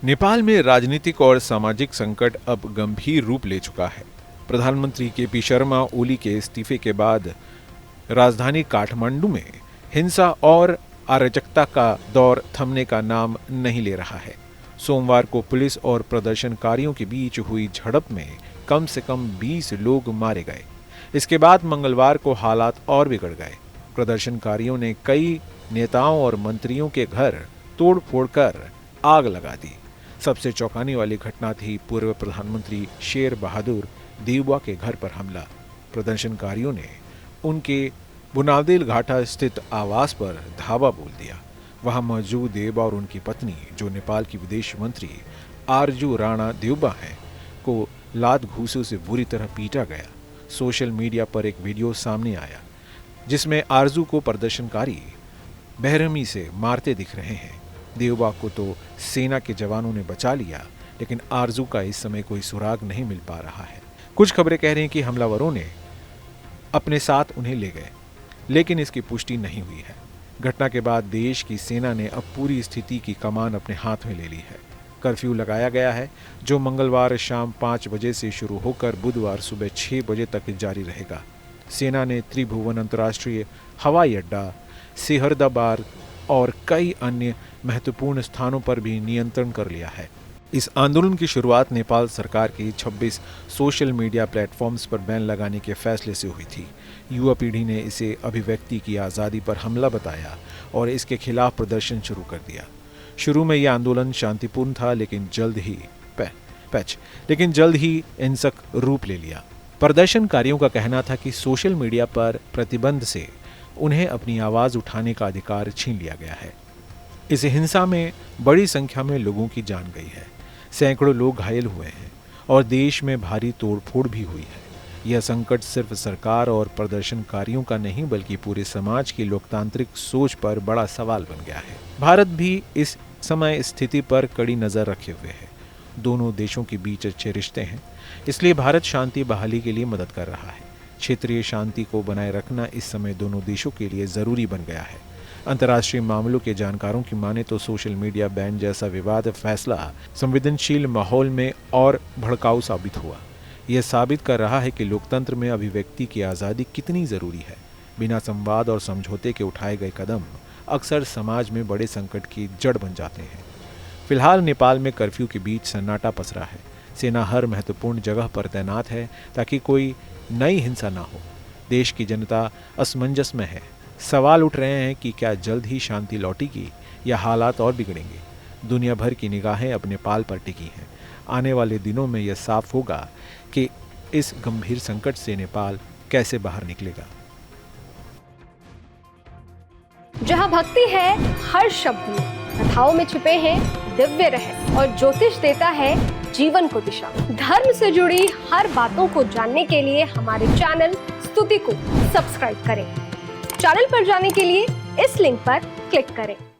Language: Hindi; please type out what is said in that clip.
नेपाल में राजनीतिक और सामाजिक संकट अब गंभीर रूप ले चुका है। प्रधानमंत्री केपी शर्मा ओली के इस्तीफे के बाद राजधानी काठमांडू में हिंसा और अराजकता का दौर थमने का नाम नहीं ले रहा है। सोमवार को पुलिस और प्रदर्शनकारियों के बीच हुई झड़प में कम से कम 20 लोग मारे गए। इसके बाद मंगलवार को हालात और बिगड़ गए। प्रदर्शनकारियों ने कई नेताओं और मंत्रियों के घर तोड़-फोड़ कर आग लगा दी। सबसे चौंकाने वाली घटना थी पूर्व प्रधानमंत्री शेर बहादुर देवबा के घर पर हमला। प्रदर्शनकारियों ने उनके बुनादिल घाटा स्थित आवास पर धावा बोल दिया। वहां मौजूद देवबा और उनकी पत्नी, जो नेपाल की विदेश मंत्री आरजू राणा देवबा हैं, को लात घूंसों से बुरी तरह पीटा गया। सोशल मीडिया पर एक वीडियो सामने आया जिसमें आरजू को प्रदर्शनकारी बेरहमी से मारते दिख रहे हैं। देवबा को तो सेना के जवानों ने बचा लिया, लेकिन आरजू का इस समय कोई सुराग नहीं मिल पा रहा है। कुछ खबरें कह रही हैं कि हमलावरों ने अपने साथ उन्हें ले गए, लेकिन इसकी पुष्टि नहीं हुई है। घटना के बाद देश की सेना ने अब पूरी स्थिति की कमान अपने हाथ में ले ली है। कर्फ्यू लगाया गया है, जो मंगलवार शाम 5 बजे से शुरू होकर बुधवार सुबह 6 बजे तक जारी रहेगा। सेना ने त्रिभुवन अंतर्राष्ट्रीय हवाई अड्डा, सिहरदाबाद और कई अन्य महत्वपूर्ण स्थानों पर भी नियंत्रण कर लिया है। इस आंदोलन की शुरुआत नेपाल सरकार की 26 सोशल मीडिया प्लेटफॉर्म्स पर बैन लगाने के फैसले से हुई थी। युवा पीढ़ी ने इसे अभिव्यक्ति की आज़ादी पर हमला बताया और इसके खिलाफ प्रदर्शन शुरू कर दिया। शुरू में यह आंदोलन शांतिपूर्ण था, लेकिन जल्द ही हिंसक रूप ले लिया। प्रदर्शनकारियों का कहना था कि सोशल मीडिया पर प्रतिबंध से उन्हें अपनी आवाज़ उठाने का अधिकार छीन लिया गया है। इस हिंसा में बड़ी संख्या में लोगों की जान गई है, सैकड़ों लोग घायल हुए हैं और देश में भारी तोड़फोड़ भी हुई है। यह संकट सिर्फ सरकार और प्रदर्शनकारियों का नहीं, बल्कि पूरे समाज की लोकतांत्रिक सोच पर बड़ा सवाल बन गया है। भारत भी इस समय स्थिति पर कड़ी नज़र रखे हुए है। दोनों देशों के बीच अच्छे रिश्ते हैं, इसलिए भारत शांति बहाली के लिए मदद कर रहा है। क्षेत्रीय शांति को बनाए रखना इस समय दोनों देशों के लिए जरूरी बन गया है। अंतर्राष्ट्रीय मामलों के जानकारों की माने तो सोशल मीडिया बैन जैसा विवाद फैसला संवेदनशील माहौल में और भड़काऊ साबित हुआ। यह साबित कर रहा है कि लोकतंत्र में अभिव्यक्ति की आज़ादी कितनी ज़रूरी है। बिना संवाद और समझौते के उठाए गए कदम अक्सर समाज में बड़े संकट की जड़ बन जाते हैं। फिलहाल नेपाल में कर्फ्यू के बीच सन्नाटा पसरा है। सेना हर महत्वपूर्ण जगह पर तैनात है ताकि कोई नई हिंसा ना हो। देश की जनता असमंजस में है। सवाल उठ रहे हैं कि क्या जल्द ही शांति लौटेगी या हालात और बिगड़ेंगे। दुनिया भर की निगाहें अब नेपाल पर टिकी हैं। आने वाले दिनों में यह साफ होगा कि इस गंभीर संकट से नेपाल कैसे बाहर निकलेगा। जहां भक्ति है हर शब्द में, कथाओं में छुपे हैं दिव्य रहस्य और ज्योतिष देता है जीवन को दिशा। धर्म से जुड़ी हर बातों को जानने के लिए हमारे चैनल स्तुति को सब्सक्राइब करें। चैनल पर जाने के लिए इस लिंक पर क्लिक करें।